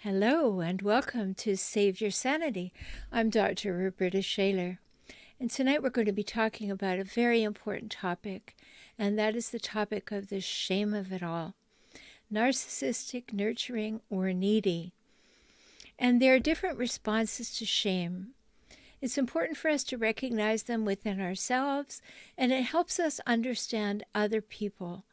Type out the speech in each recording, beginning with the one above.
Hello and welcome to Save Your Sanity. I'm Dr. Rhoberta Shaler, and tonight we're going to be talking about a very important topic, and that is the topic of the shame of it all. Narcissistic, nurturing, or needy. And there are different responses to shame. It's important for us to recognize them within ourselves, and it helps us understand other people.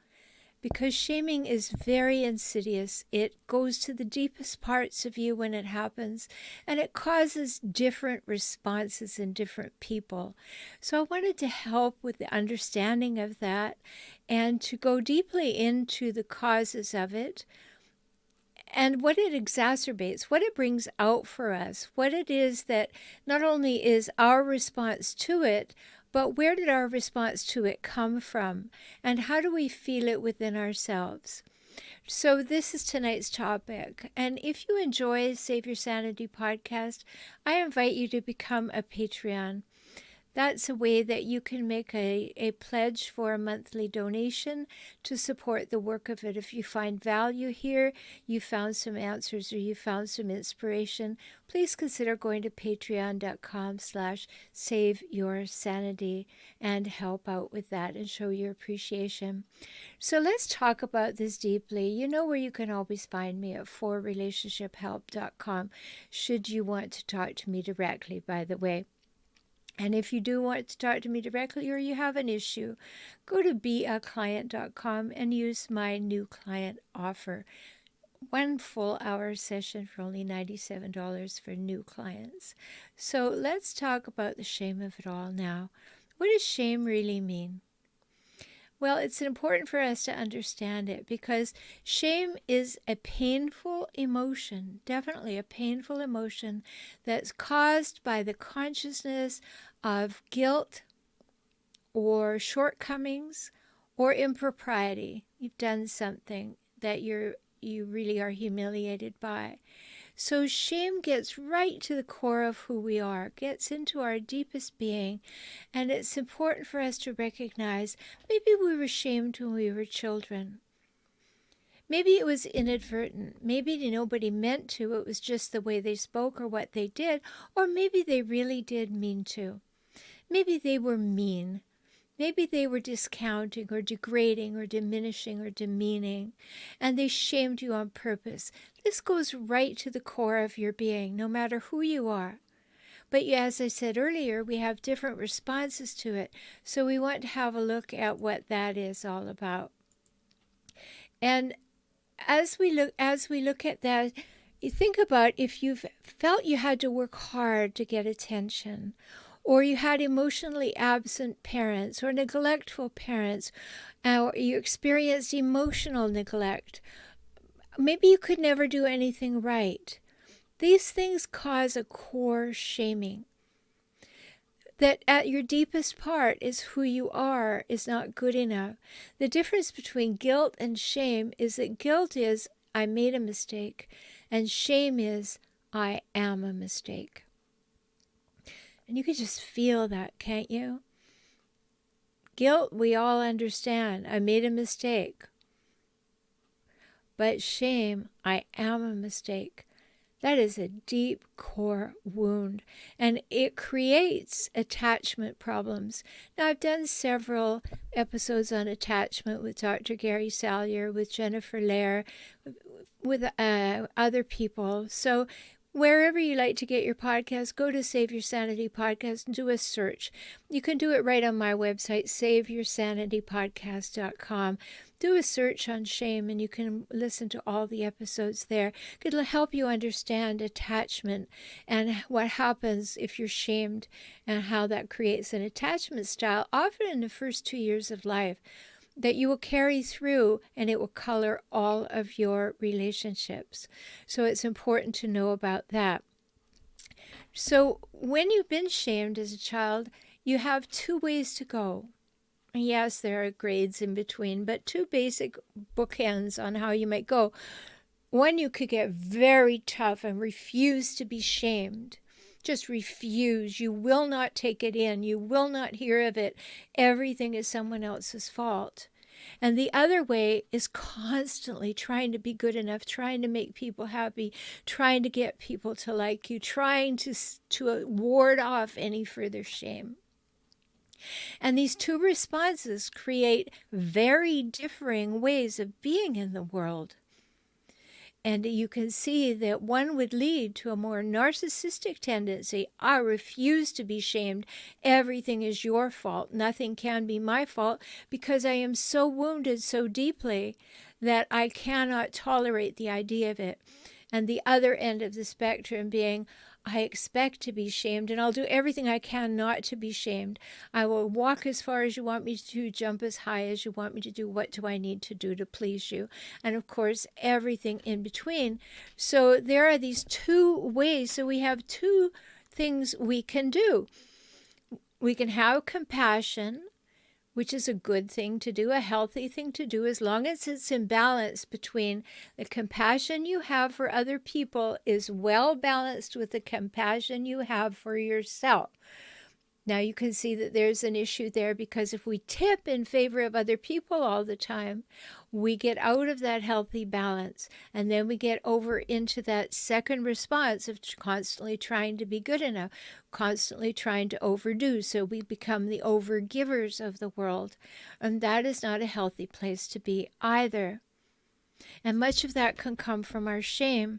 Because shaming is very insidious. It goes to the deepest parts of you when it happens, and it causes different responses in different people. So I wanted to help with the understanding of that and to go deeply into the causes of it and what it exacerbates, what it brings out for us, what it is that not only is our response to it, but where did our response to it come from? And how do we feel it within ourselves? So this is tonight's topic. And if you enjoy Save Your Sanity podcast, I invite you to become a Patreon. That's a way that you can make a pledge for a monthly donation to support the work of it. If you find value here, you found some answers, or you found some inspiration, please consider going to patreon.com/saveyoursanity and help out with that and show your appreciation. So let's talk about this deeply. You know where you can always find me at forrelationshiphelp.com should you want to talk to me directly, by the way. And if you do want to talk to me directly or you have an issue, go to beaclient.com and use my new client offer. 1 full hour session for only $97 for new clients. So let's talk about the shame of it all now. What does shame really mean? Well, it's important for us to understand it because shame is a painful emotion, definitely a painful emotion that's caused by the consciousness of guilt or shortcomings or impropriety. You've done something that you really are humiliated by. So shame gets right to the core of who we are, gets into our deepest being, and it's important for us to recognize maybe we were shamed when we were children. Maybe it was inadvertent. Maybe nobody meant to. It was just the way they spoke or what they did, or maybe they really did mean to. Maybe they were mean. Maybe they were discounting or degrading or diminishing or demeaning, and they shamed you on purpose. This goes right to the core of your being, no matter who you are. But as I said earlier, we have different responses to it, so we want to have a look at what that is all about. And as we look at that, you think about if you've felt you had to work hard to get attention, or you had emotionally absent parents or neglectful parents, or you experienced emotional neglect. Maybe you could never do anything right. These things cause a core shaming. That at your deepest part is who you are is not good enough. The difference between guilt and shame is that guilt is, I made a mistake, and shame is, I am a mistake. And you can just feel that, can't you? Guilt, we all understand. I made a mistake. But shame, I am a mistake. That is a deep core wound. And it creates attachment problems. Now, I've done several episodes on attachment with Dr. Gary Salyer, with Jennifer Lair, with other people. So wherever you like to get your podcast, go to Save Your Sanity Podcast and do a search. You can do it right on my website, saveyourSanityPodcast.com. Do a search on shame and you can listen to all the episodes there. It'll help you understand attachment and what happens if you're shamed and how that creates an attachment style, often in the first 2 years of life, that you will carry through, and it will color all of your relationships. So it's important to know about that. So when you've been shamed as a child, you have 2 ways to go. Yes, there are grades in between, but 2 basic bookends on how you might go. One, you could get very tough and refuse to be shamed. Just refuse. You will not take it in. You will not hear of it. Everything is someone else's fault. And the other way is constantly trying to be good enough, trying to make people happy, trying to get people to like you, trying to ward off any further shame. And these two responses create very differing ways of being in the world. And you can see that one would lead to a more narcissistic tendency. I refuse to be shamed. Everything is your fault. Nothing can be my fault because I am so wounded so deeply that I cannot tolerate the idea of it. And the other end of the spectrum being, I expect to be shamed, and I'll do everything I can not to be shamed. I will walk as far as you want me to, jump as high as you want me to do. What do I need to do to please you? And of course, everything in between. So there are these two ways. So we have two things we can do. We can have compassion, which is a good thing to do, a healthy thing to do, as long as it's in balance between the compassion you have for other people is well balanced with the compassion you have for yourself. Now you can see that there's an issue there, because if we tip in favor of other people all the time, we get out of that healthy balance. And then we get over into that second response of constantly trying to be good enough, constantly trying to overdo. So we become the overgivers of the world. And that is not a healthy place to be either. And much of that can come from our shame.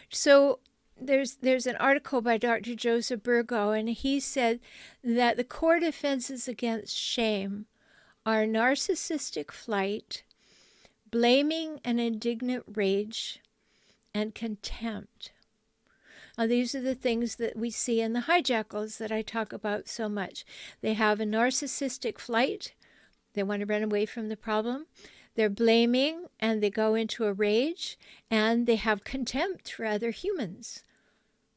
So there's an article by Dr. Joseph Burgo, and he said that the core defenses against shame are narcissistic flight, blaming and indignant rage, and contempt. Now, these are the things that we see in the hijackals that I talk about so much. They have a narcissistic flight. They want to run away from the problem. They're blaming, and they go into a rage, and they have contempt for other humans.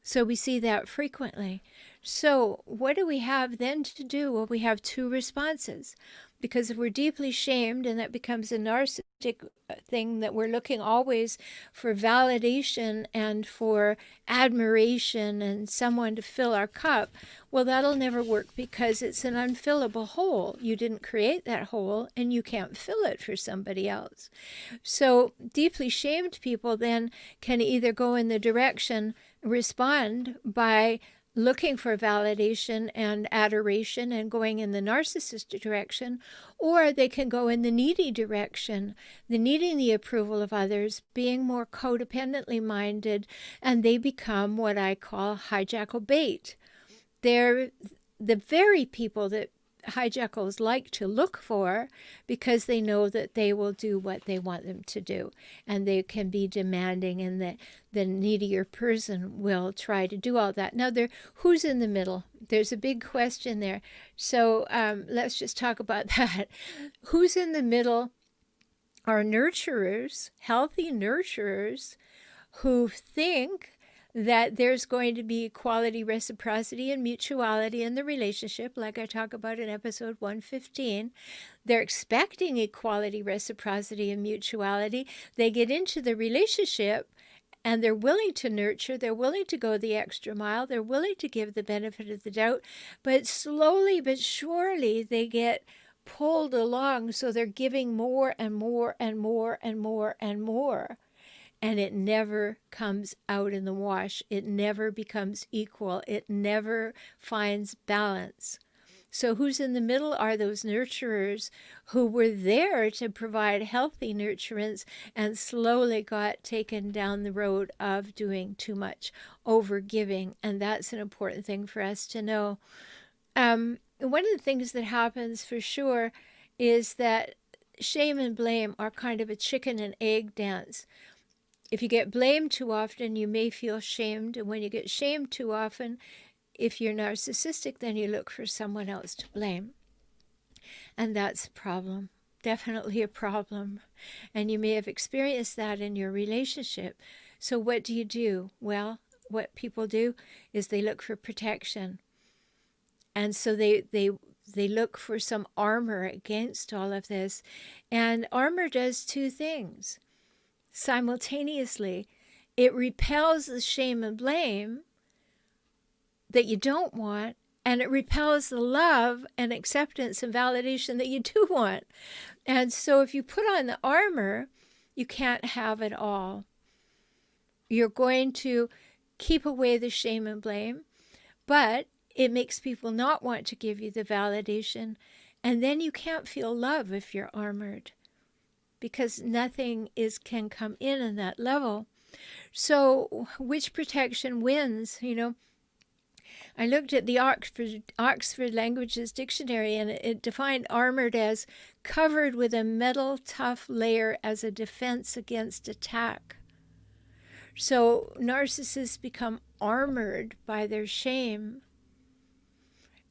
So we see that frequently. So what do we have then to do? Well, we have two responses. Because if we're deeply shamed, and that becomes a narcissistic thing, that we're looking always for validation and for admiration and someone to fill our cup, well, that'll never work, because it's an unfillable hole. You didn't create that hole, and you can't fill it for somebody else. So deeply shamed people then can either go in the direction, respond by looking for validation and adoration and going in the narcissistic direction, or they can go in the needy direction, the needing the approval of others, being more codependently minded, and they become what I call hijackal bait. They're the very people that hijackals like to look for, because they know that they will do what they want them to do, and they can be demanding, and the needier person will try to do all that. Now, who's in the middle? There's a big question there. So let's just talk about that. Who's in the middle are nurturers, healthy nurturers, who think that there's going to be equality, reciprocity, and mutuality in the relationship, like I talk about in episode 115. They're expecting equality, reciprocity, and mutuality. They get into the relationship, and they're willing to nurture. They're willing to go the extra mile. They're willing to give the benefit of the doubt. But slowly but surely, they get pulled along, so they're giving more and more and more and more and more. And it never comes out in the wash. It never becomes equal. It never finds balance. So who's in the middle are those nurturers who were there to provide healthy nurturance, and slowly got taken down the road of doing too much, over-giving. And that's an important thing for us to know. One of the things that happens for sure is that shame and blame are kind of a chicken and egg dance. If you get blamed too often, you may feel shamed. And when you get shamed too often, if you're narcissistic, then you look for someone else to blame. And that's a problem, definitely a problem. And you may have experienced that in your relationship. So what do you do? Well, what people do is they look for protection. And so they look for some armor against all of this. And armor does two things. Simultaneously, it repels the shame and blame that you don't want, And it repels the love and acceptance and validation that you do want. And so if you put on the armor, you can't have it all. You're going to keep away the shame and blame, but it makes people not want to give you the validation. And then you can't feel love if you're armored, because nothing can come in that level. So which protection wins? I looked at the Oxford Languages Dictionary, and it defined armored as covered with a metal tough layer as a defense against attack. So narcissists become armored by their shame,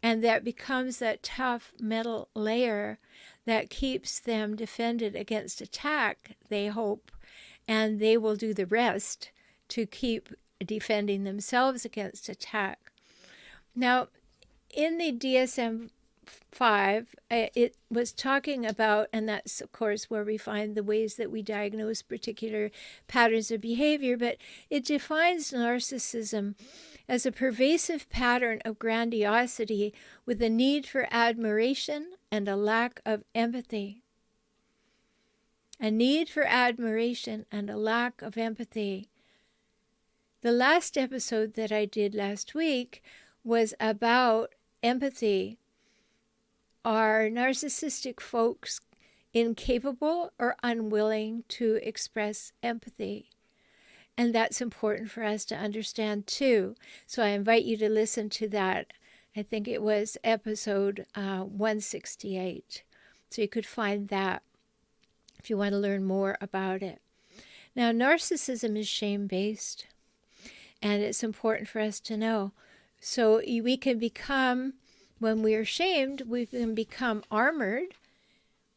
and that becomes that tough metal layer that keeps them defended against attack, they hope, and they will do the rest to keep defending themselves against attack. Now, in the DSM-5, it was talking about, and that's, of course, where we find the ways that we diagnose particular patterns of behavior, but it defines narcissism as a pervasive pattern of grandiosity with a need for admiration and a lack of empathy. A need for admiration and a lack of empathy. The last episode that I did last week was about empathy. Are narcissistic folks incapable or unwilling to express empathy? And that's important for us to understand too. So I invite you to listen to that. I think it was episode 168. So you could find that if you want to learn more about it. Now, narcissism is shame-based, and it's important for us to know. So we can become, when we are shamed, we can become armored,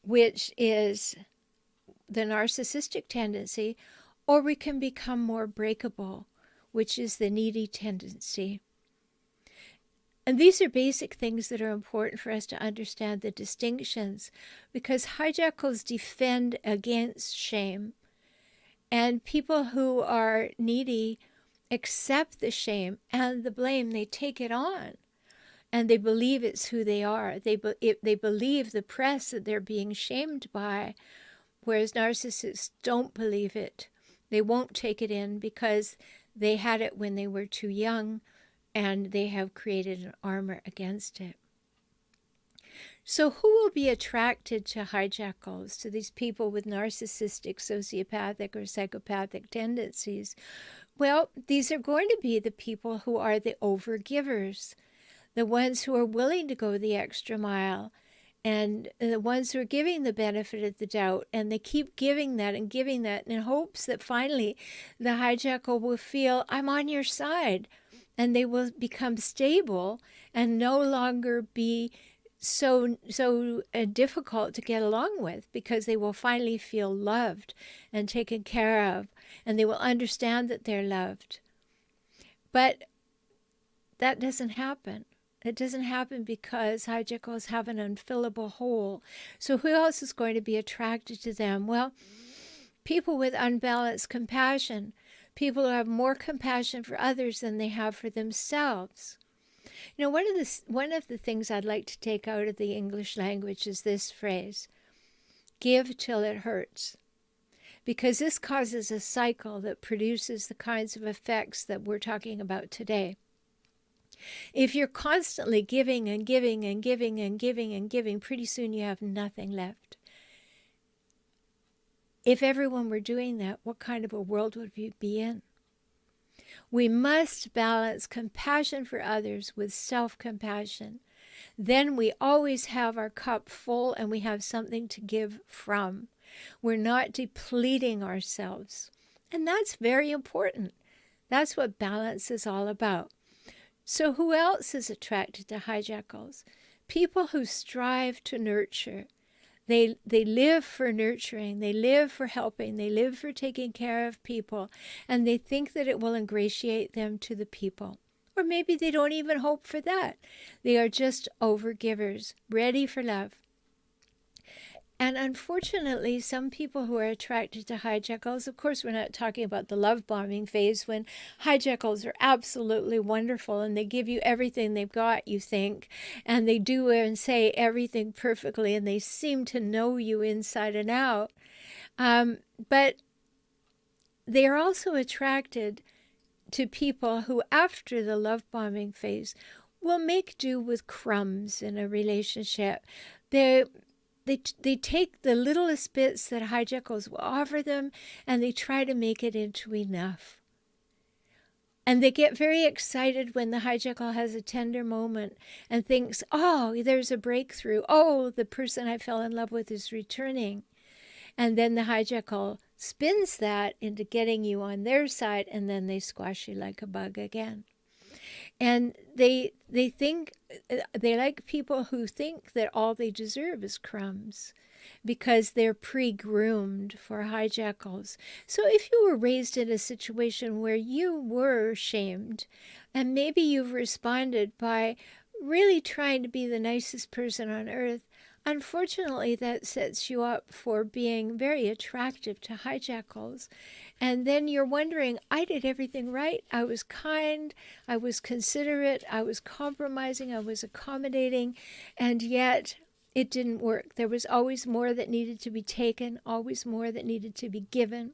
which is the narcissistic tendency, or we can become more breakable, which is the needy tendency. And these are basic things that are important for us to understand the distinctions, because hijackals defend against shame, and people who are needy accept the shame and the blame. They take it on, and they believe it's who they are. They believe the press that they're being shamed by, whereas narcissists don't believe it. They won't take it in because they had it when they were too young, and they have created an armor against it. So who will be attracted to hijackals, to these people with narcissistic, sociopathic, or psychopathic tendencies? Well, these are going to be the people who are the overgivers, the ones who are willing to go the extra mile, and the ones who are giving the benefit of the doubt, and they keep giving that in hopes that finally the hijackal will feel, I'm on your side, and they will become stable and no longer be so difficult to get along with, because they will finally feel loved and taken care of, and they will understand that they're loved. But that doesn't happen. It doesn't happen because hijackals have an unfillable hole. So who else is going to be attracted to them? Well, people with unbalanced compassion, people who have more compassion for others than they have for themselves. One of the things I'd like to take out of the English language is this phrase, give till it hurts. Because this causes a cycle that produces the kinds of effects that we're talking about today. If you're constantly giving and giving and giving and giving and giving, pretty soon you have nothing left. If everyone were doing that, what kind of a world would we be in? We must balance compassion for others with self-compassion. Then we always have our cup full and we have something to give from. We're not depleting ourselves. And that's very important. That's what balance is all about. So who else is attracted to hijackals? People who strive to nurture. They live for nurturing, they live for helping, they live for taking care of people, and they think that it will ingratiate them to the people. Or maybe they don't even hope for that. They are just overgivers, ready for love. And unfortunately, some people who are attracted to hijackals, of course, we're not talking about the love bombing phase when hijackals are absolutely wonderful and they give you everything they've got, you think, and they do and say everything perfectly and they seem to know you inside and out. But they are also attracted to people who, after the love bombing phase, will make do with crumbs in a relationship. They take the littlest bits that hijackals will offer them and they try to make it into enough. And they get very excited when the hijackal has a tender moment and thinks, oh, there's a breakthrough. Oh, the person I fell in love with is returning. And then the hijackal spins that into getting you on their side, and then they squash you like a bug again. And they think, they like people who think that all they deserve is crumbs because they're pre-groomed for hijackals. So if you were raised in a situation where you were shamed, and maybe you've responded by really trying to be the nicest person on earth, unfortunately, that sets you up for being very attractive to hijackals. And then you're wondering, I did everything right. I was kind, I was considerate, I was compromising, I was accommodating, and yet it didn't work. There was always more that needed to be taken, always more that needed to be given.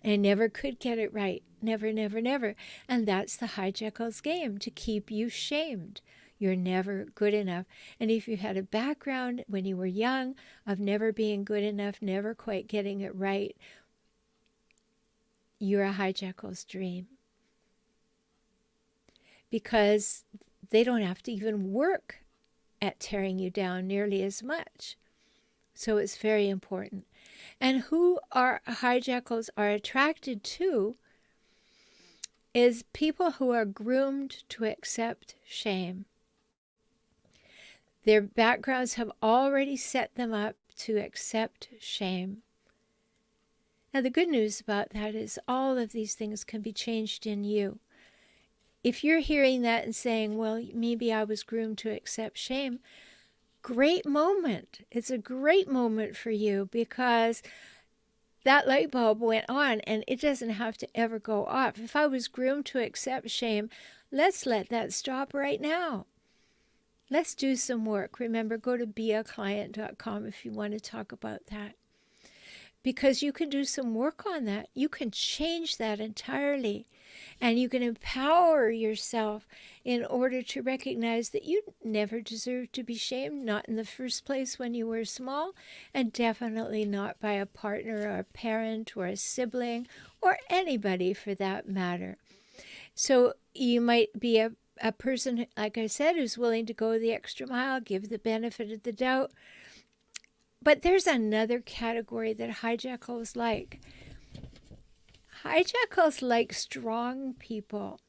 And I never could get it right. Never, never, never. And that's the hijackal's game, to keep you shamed. You're never good enough. And if you had a background when you were young of never being good enough, never quite getting it right, you're a hijackal's dream. Because they don't have to even work at tearing you down nearly as much. So it's very important. And who our hijackals are attracted to is people who are groomed to accept shame. Their backgrounds have already set them up to accept shame. Now, the good news about that is all of these things can be changed in you. If you're hearing that and saying, well, maybe I was groomed to accept shame, great moment. It's a great moment for you because that light bulb went on and it doesn't have to ever go off. If I was groomed to accept shame, let's let that stop right now. Let's do some work. Remember, go to beaclient.com if you want to talk about that. Because you can do some work on that. You can change that entirely. And you can empower yourself in order to recognize that you never deserved to be shamed, not in the first place when you were small, and definitely not by a partner or a parent or a sibling or anybody for that matter. So you might be a person, like I said, who's willing to go the extra mile, give the benefit of the doubt. But there's another category that hijackals like. Hijackals like strong people.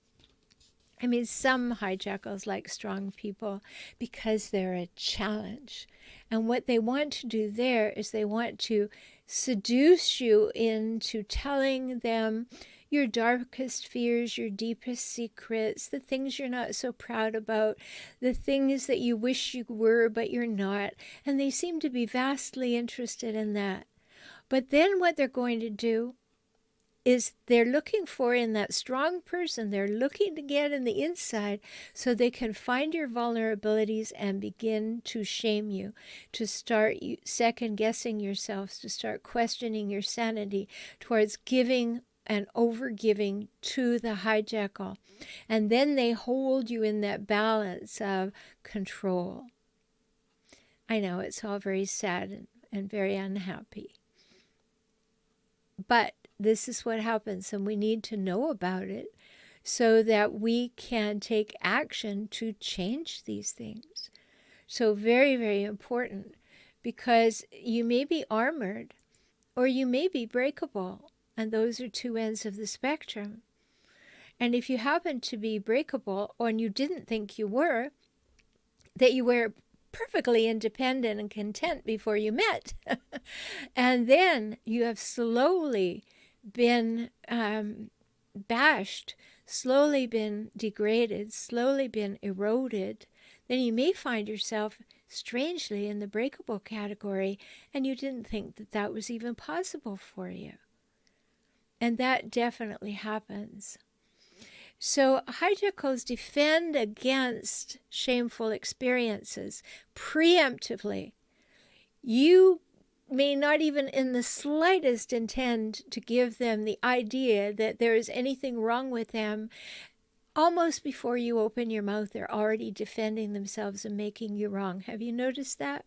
I mean, some hijackals like strong people because they're a challenge. And what they want to do there is they want to seduce you into telling them your darkest fears, your deepest secrets, the things you're not so proud about, the things that you wish you were but you're not. And they seem to be vastly interested in that. But then what they're going to do is they're looking for in that strong person, they're looking to get in the inside so they can find your vulnerabilities and begin to shame you, to start second-guessing yourselves, to start questioning your sanity towards giving and overgiving to the hijackal. And then they hold you in that balance of control. I know it's all very sad and very unhappy. But this is what happens, and we need to know about it so that we can take action to change these things. So very, very important, because you may be armored or you may be breakable, and those are two ends of the spectrum. And if you happen to be breakable, or you didn't think you were, that you were perfectly independent and content before you met, and then you have slowly been bashed, slowly been degraded, slowly been eroded, then you may find yourself strangely in the breakable category, and you didn't think that that was even possible for you. And that definitely happens. So hijackals defend against shameful experiences preemptively. You may not even in the slightest intend to give them the idea that there is anything wrong with them. Almost before you open your mouth, they're already defending themselves and making you wrong. Have you noticed that?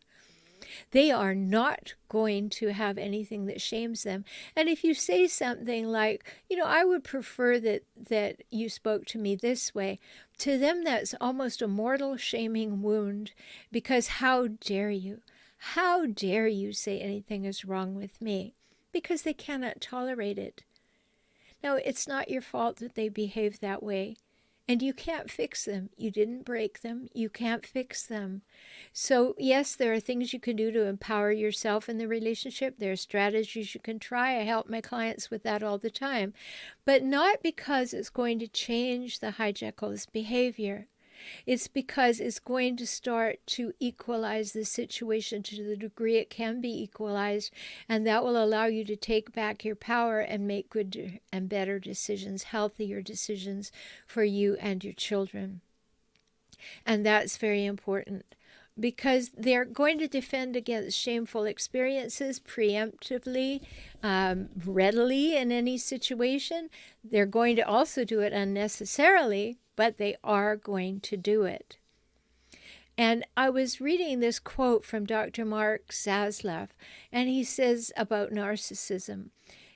They are not going to have anything that shames them. And if you say something like, I would prefer that you spoke to me this way, to them that's almost a mortal shaming wound, because how dare you? How dare you say anything is wrong with me? Because they cannot tolerate it. Now, it's not your fault that they behave that way. And you can't fix them. You didn't break them. You can't fix them. So, yes, there are things you can do to empower yourself in the relationship. There are strategies you can try. I help my clients with that all the time. But not because it's going to change the hijackal's behavior. It's because it's going to start to equalize the situation to the degree it can be equalized, and that will allow you to take back your power and make good and better decisions, healthier decisions for you and your children. And that's very important, because they're going to defend against shameful experiences preemptively, readily in any situation. They're going to also do it unnecessarily, but they are going to do it. And I was reading this quote from Dr. Mark Zaslav, and he says about narcissism.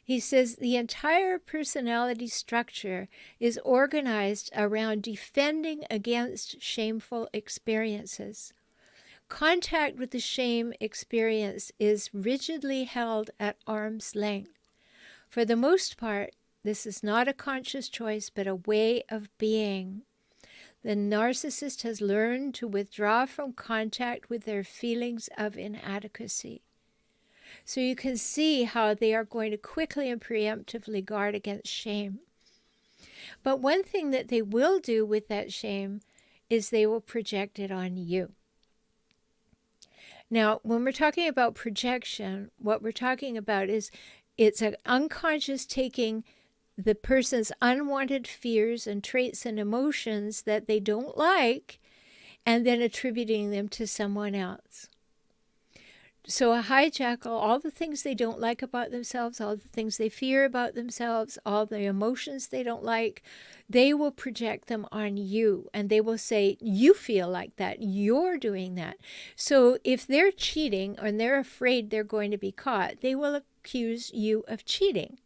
He says, the entire personality structure is organized around defending against shameful experiences. Contact with the shame experience is rigidly held at arm's length. For the most part, this is not a conscious choice, but a way of being. The narcissist has learned to withdraw from contact with their feelings of inadequacy. So you can see how they are going to quickly and preemptively guard against shame. But one thing that they will do with that shame is they will project it on you. Now, when we're talking about projection, what we're talking about is it's an unconscious taking the person's unwanted fears and traits and emotions that they don't like, and then attributing them to someone else. So a hijackal, all the things they don't like about themselves, all the things they fear about themselves, all the emotions they don't like, they will project them on you, and they will say, you feel like that, you're doing that. So if they're cheating and they're afraid they're going to be caught, they will accuse you of cheating.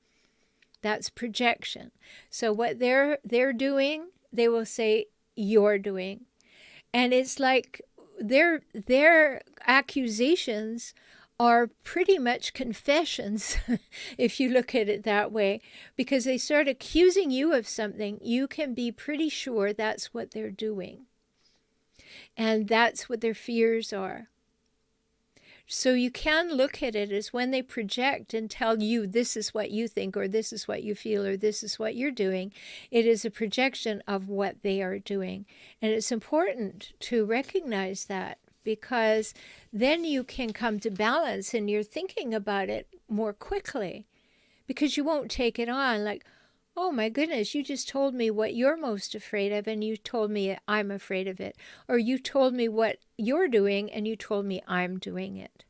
That's projection. So what they're doing, they will say you're doing. And it's like their accusations are pretty much confessions, if you look at it that way, because they start accusing you of something, you can be pretty sure that's what they're doing. And that's what their fears are. So you can look at it as when they project and tell you this is what you think, or this is what you feel, or this is what you're doing. It is a projection of what they are doing. And it's important to recognize that, because then you can come to balance and you're thinking about it more quickly, because you won't take it on like, oh my goodness, you just told me what you're most afraid of and you told me I'm afraid of it. Or you told me what you're doing and you told me I'm doing it.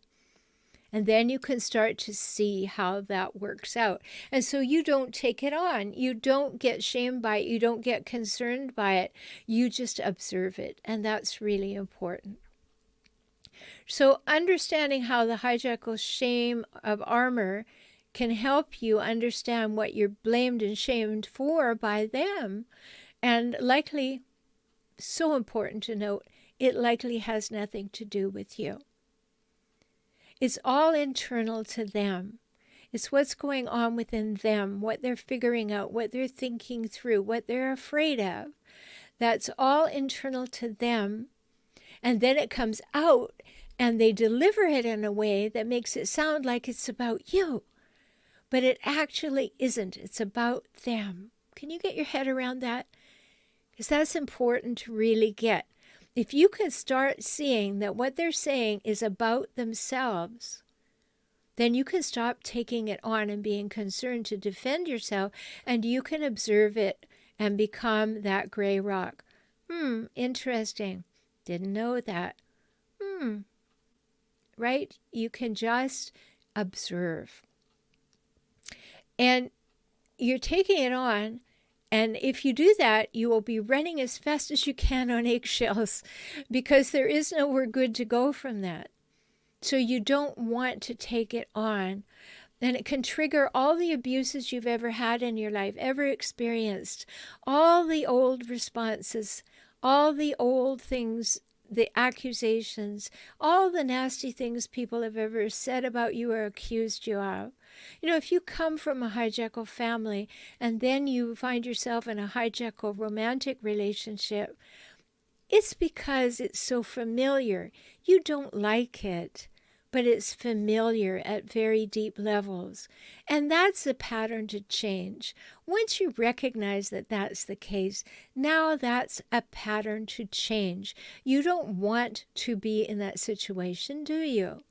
And then you can start to see how that works out. And so you don't take it on. You don't get shamed by it. You don't get concerned by it. You just observe it. And that's really important. So understanding how the hijackal's shame of armor can help you understand what you're blamed and shamed for by them. And likely, so important to note, it likely has nothing to do with you. It's all internal to them. It's what's going on within them, what they're figuring out, what they're thinking through, what they're afraid of. That's all internal to them. And then it comes out and they deliver it in a way that makes it sound like it's about you. But it actually isn't. It's about them. Can you get your head around that? Because that's important to really get. If you can start seeing that what they're saying is about themselves, then you can stop taking it on and being concerned to defend yourself, and you can observe it and become that gray rock. Interesting. Didn't know that. Right? You can just observe. And you're taking it on, and if you do that, you will be running as fast as you can on eggshells, because there is nowhere good to go from that. So you don't want to take it on. And it can trigger all the abuses you've ever had in your life, ever experienced, all the old responses, all the old things, the accusations, all the nasty things people have ever said about you or accused you of. You know, if you come from a hijackal family and then you find yourself in a hijackal romantic relationship, it's because it's so familiar. You don't like it, but it's familiar at very deep levels. And that's a pattern to change. Once you recognize that that's the case, now that's a pattern to change. You don't want to be in that situation, do you?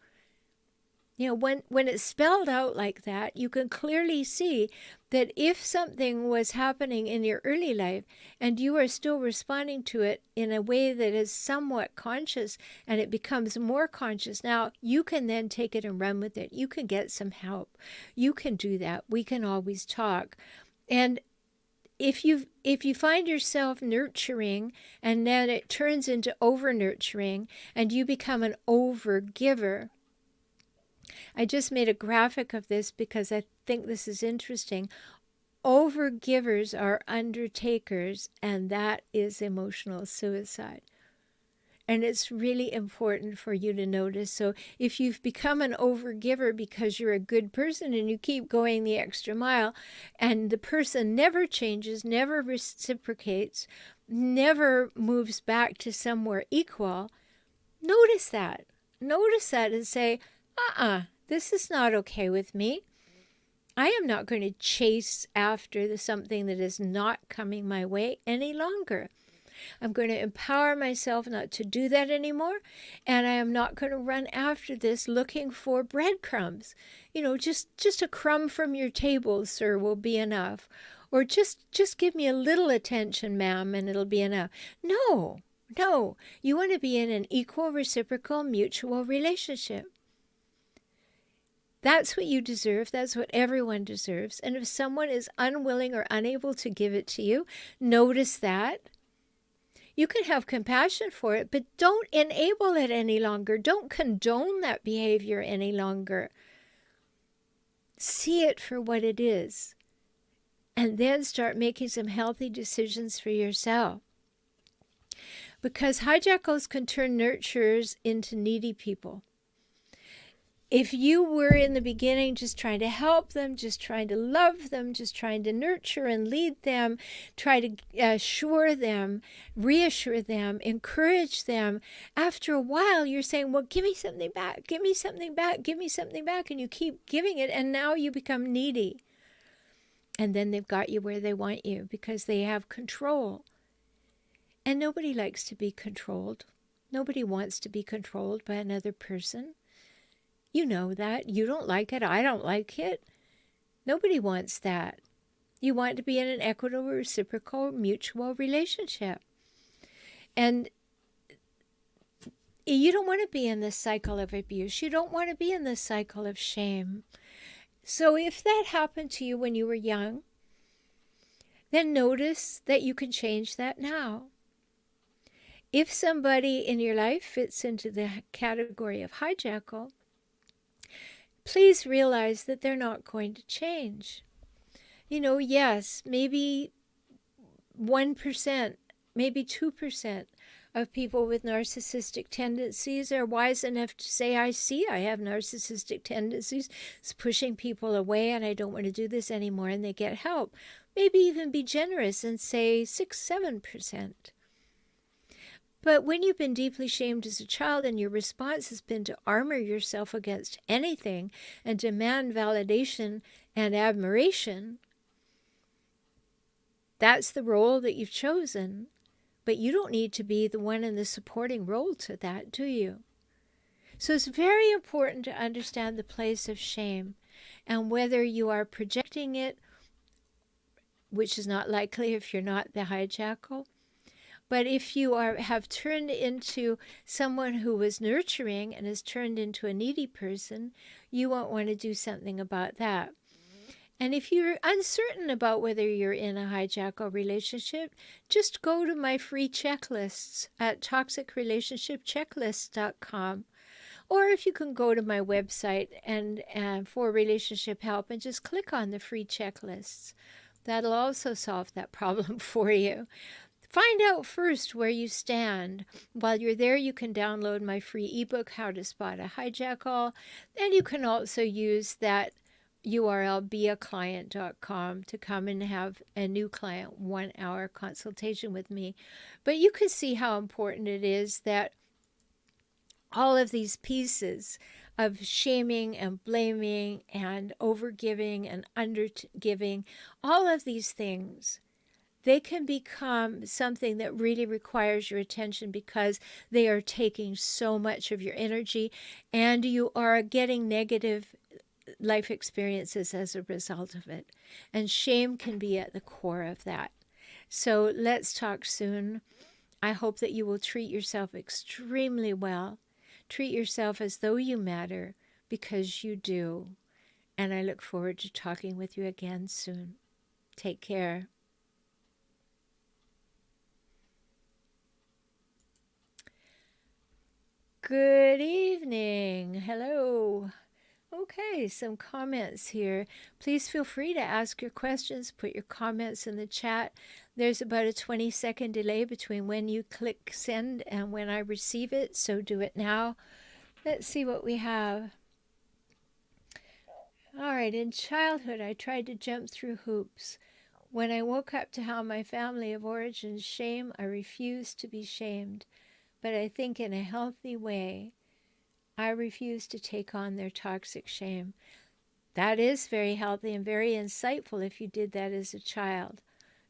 You know, when it's spelled out like that, you can clearly see that if something was happening in your early life and you are still responding to it in a way that is somewhat conscious and it becomes more conscious, now you can then take it and run with it. You can get some help. You can do that. We can always talk. And if you find yourself nurturing and then it turns into over-nurturing and you become an over-giver, I just made a graphic of this because I think this is interesting. Overgivers are undertakers, and that is emotional suicide. And it's really important for you to notice. So if you've become an overgiver because you're a good person and you keep going the extra mile, and the person never changes, never reciprocates, never moves back to somewhere equal, notice that. Notice that and say, this is not okay with me. I am not going to chase after something that is not coming my way any longer. I'm going to empower myself not to do that anymore, and I am not going to run after this looking for breadcrumbs. You know, just a crumb from your table, sir, will be enough. Or just give me a little attention, ma'am, and it'll be enough. No, you want to be in an equal, reciprocal, mutual relationship. That's what you deserve. That's what everyone deserves. And if someone is unwilling or unable to give it to you, notice that. You can have compassion for it, but don't enable it any longer. Don't condone that behavior any longer. See it for what it is. And then start making some healthy decisions for yourself. Because hijackals can turn nurturers into needy people. If you were in the beginning just trying to help them, just trying to love them, just trying to nurture and lead them, try to assure them, reassure them, encourage them, after a while you're saying, well, give me something back, give me something back, give me something back, and you keep giving it, and now you become needy. And then they've got you where they want you because they have control. And nobody likes to be controlled. Nobody wants to be controlled by another person. You know that. You don't like it. I don't like it. Nobody wants that. You want to be in an equitable, reciprocal, mutual relationship. And you don't want to be in this cycle of abuse. You don't want to be in this cycle of shame. So if that happened to you when you were young, then notice that you can change that now. If somebody in your life fits into the category of hijackal, please realize that they're not going to change. You know, yes, maybe 1%, maybe 2% of people with narcissistic tendencies are wise enough to say, I see I have narcissistic tendencies. It's pushing people away and I don't want to do this anymore, and they get help. Maybe even be generous and say 6-7%. But when you've been deeply shamed as a child and your response has been to armor yourself against anything and demand validation and admiration, that's the role that you've chosen. But you don't need to be the one in the supporting role to that, do you? So it's very important to understand the place of shame and whether you are projecting it, which is not likely if you're not the hijackal. But if you have turned into someone who was nurturing and has turned into a needy person, you won't want to do something about that. And if you're uncertain about whether you're in a hijackal relationship, just go to my free checklists at toxicrelationshipchecklist.com. Or if you can go to my website and for relationship help and just click on the free checklists. That'll also solve that problem for you. Find out first where you stand. While you're there, you can download my free ebook, How to Spot a Hijackal. And you can also use that URL, beaclient.com, to come and have a new client 1-hour consultation with me. But you can see how important it is that all of these pieces of shaming and blaming and overgiving and undergiving, all of these things, they can become something that really requires your attention because they are taking so much of your energy and you are getting negative life experiences as a result of it. And shame can be at the core of that. So let's talk soon. I hope that you will treat yourself extremely well. Treat yourself as though you matter, because you do. And I look forward to talking with you again soon. Take care. Good evening. Hello. Okay, some comments here. Please feel free to ask your questions. Put your comments in the chat. There's about a 20-second delay between when you click send and when I receive it, so do it now. Let's see what we have. All right, in childhood, I tried to jump through hoops. When I woke up to how my family of origin shame, I refused to be shamed. But I think in a healthy way, I refuse to take on their toxic shame. That is very healthy and very insightful if you did that as a child,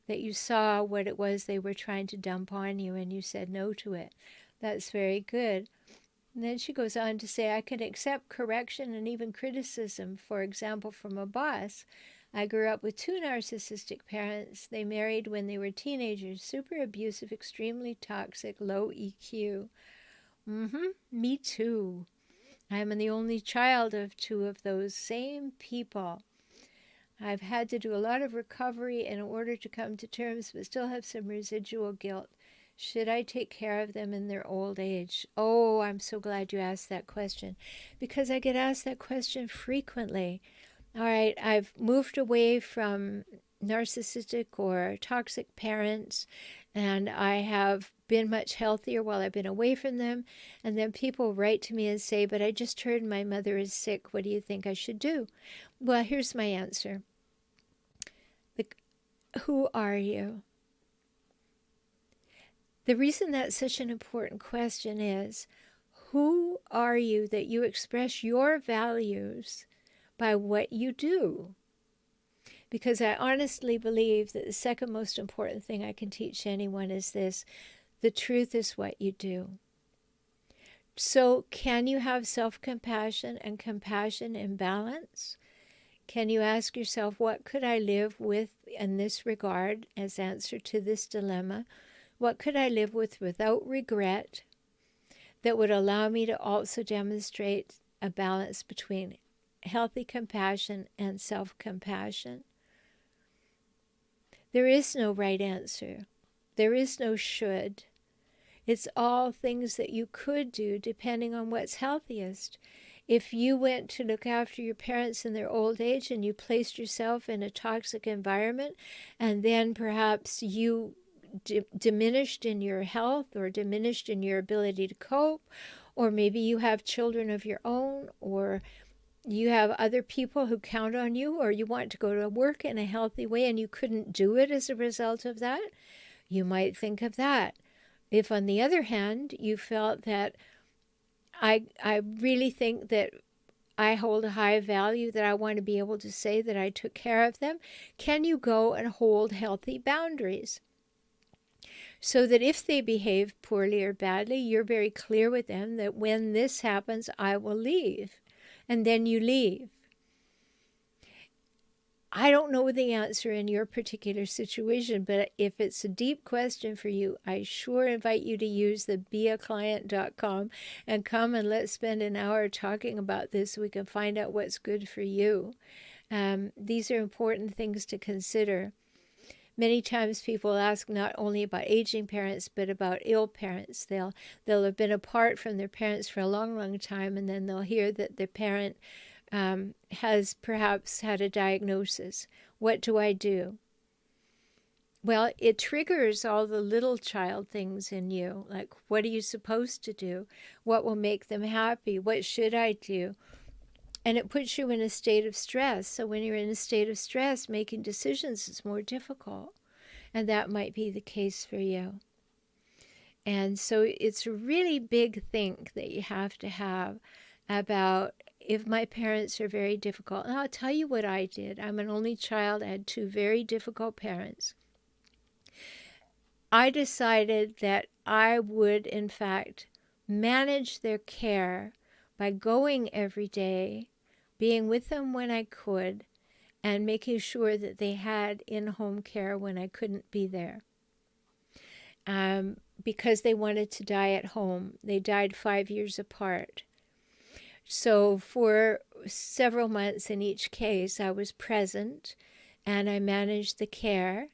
that you saw what it was they were trying to dump on you and you said no to it. That's very good. And then she goes on to say, I can accept correction and even criticism, for example, from a boss. I grew up with 2 narcissistic parents. They married when they were teenagers, super abusive, extremely toxic, low EQ. Me too. I'm the only child of 2 of those same people. I've had to do a lot of recovery in order to come to terms, but still have some residual guilt. Should I take care of them in their old age? Oh, I'm so glad you asked that question, because I get asked that question frequently. All right, I've moved away from narcissistic or toxic parents, and I have been much healthier while I've been away from them. And then people write to me and say, but I just heard my mother is sick. What do you think I should do? Well, here's my answer. Who are you? The reason that's such an important question is, who are you that you express your values by what you do? Because I honestly believe that the second most important thing I can teach anyone is this: the truth is what you do. So can you have self-compassion and compassion in balance? Can you ask yourself, what could I live with in this regard as answer to this dilemma? What could I live with without regret that would allow me to also demonstrate a balance between healthy compassion and self-compassion? There is no right answer. There is no should. It's all things that you could do depending on what's healthiest. If you went to look after your parents in their old age and you placed yourself in a toxic environment, and then perhaps you diminished in your health or diminished in your ability to cope, or maybe you have children of your own, or you have other people who count on you, or you want to go to work in a healthy way and you couldn't do it as a result of that, you might think of that. If, on the other hand, you felt that I really think that I hold a high value, that I want to be able to say that I took care of them, can you go and hold healthy boundaries? so that if they behave poorly or badly, you're very clear with them that when this happens, I will leave. And then you leave. I don't know the answer in your particular situation, but if it's a deep question for you, I sure invite you to use the beaclient.com and come and let's spend an hour talking about this so we can find out what's good for you. These are important things to consider. Many times people ask not only about aging parents, but about ill parents. They'll have been apart from their parents for a long, long time, and then they'll hear that their parent has perhaps had a diagnosis. What do I do? Well, it triggers all the little child things in you, like what are you supposed to do? What will make them happy? What should I do? And it puts you in a state of stress. So when you're in a state of stress, making decisions is more difficult. And that might be the case for you. And so it's a really big think that you have to have about if my parents are very difficult. And I'll tell you what I did. I'm an only child. I had 2 very difficult parents. I decided that I would, in fact, manage their care by going every day, being with them when I could, and making sure that they had in-home care when I couldn't be there. Because they wanted to die at home. They died 5 years apart. So for several months in each case, I was present and I managed the care.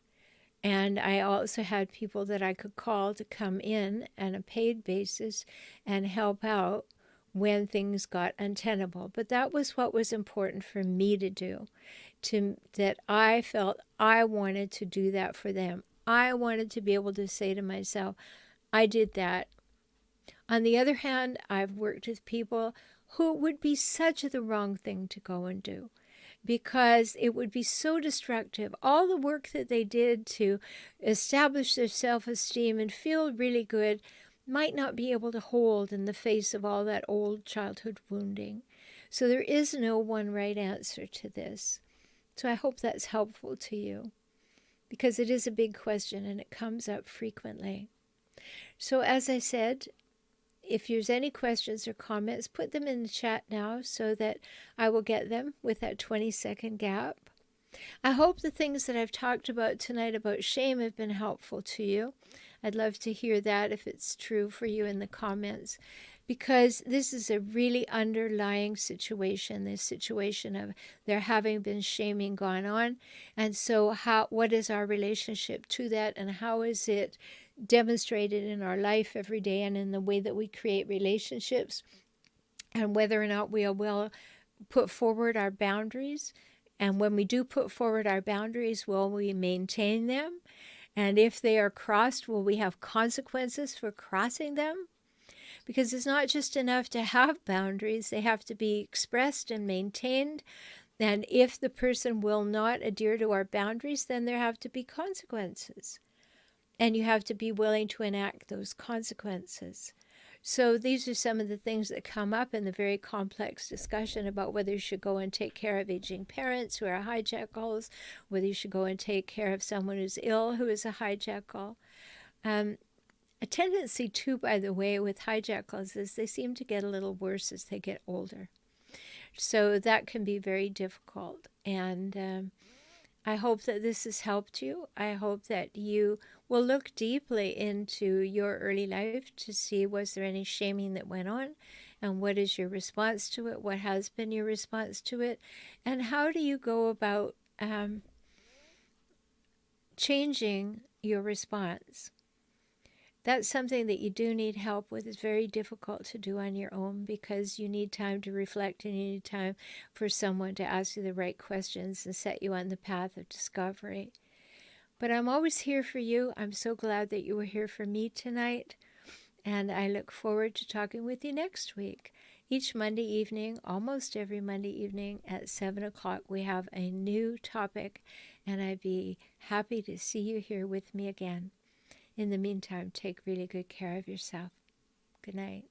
And I also had people that I could call to come in on a paid basis and help out when things got untenable. But that was what was important for me to do, that I felt I wanted to do that for them. I wanted to be able to say to myself, I did that. On the other hand, I've worked with people who it would be such the wrong thing to go and do because it would be so destructive. All the work that they did to establish their self-esteem and feel really good might not be able to hold in the face of all that old childhood wounding. So there is no one right answer to this. So I hope that's helpful to you because it is a big question and it comes up frequently. So as I said, if there's any questions or comments, put them in the chat now so that I will get them with that 20-second gap. I hope the things that I've talked about tonight about shame have been helpful to you. I'd love to hear that if it's true for you in the comments, because this is a really underlying situation, this situation of there having been shaming gone on. And so what is our relationship to that, and how is it demonstrated in our life every day and in the way that we create relationships, and whether or not we will put forward our boundaries. And when we do put forward our boundaries, will we maintain them? And if they are crossed, will we have consequences for crossing them? Because it's not just enough to have boundaries, they have to be expressed and maintained. And if the person will not adhere to our boundaries, then there have to be consequences. And you have to be willing to enact those consequences. So these are some of the things that come up in the very complex discussion about whether you should go and take care of aging parents who are hijackals, whether you should go and take care of someone who's ill who is a hijackal. A tendency too, by the way, with hijackals is they seem to get a little worse as they get older. So that can be very difficult. And I hope that this has helped you. I hope that you will look deeply into your early life to see was there any shaming that went on, and what is your response to it, what has been your response to it, and how do you go about changing your response. That's something that you do need help with. It's very difficult to do on your own because you need time to reflect and you need time for someone to ask you the right questions and set you on the path of discovery. But I'm always here for you. I'm so glad that you were here for me tonight. And I look forward to talking with you next week. Each Monday evening, almost every Monday evening at 7 o'clock, we have a new topic. And I'd be happy to see you here with me again. In the meantime, take really good care of yourself. Good night.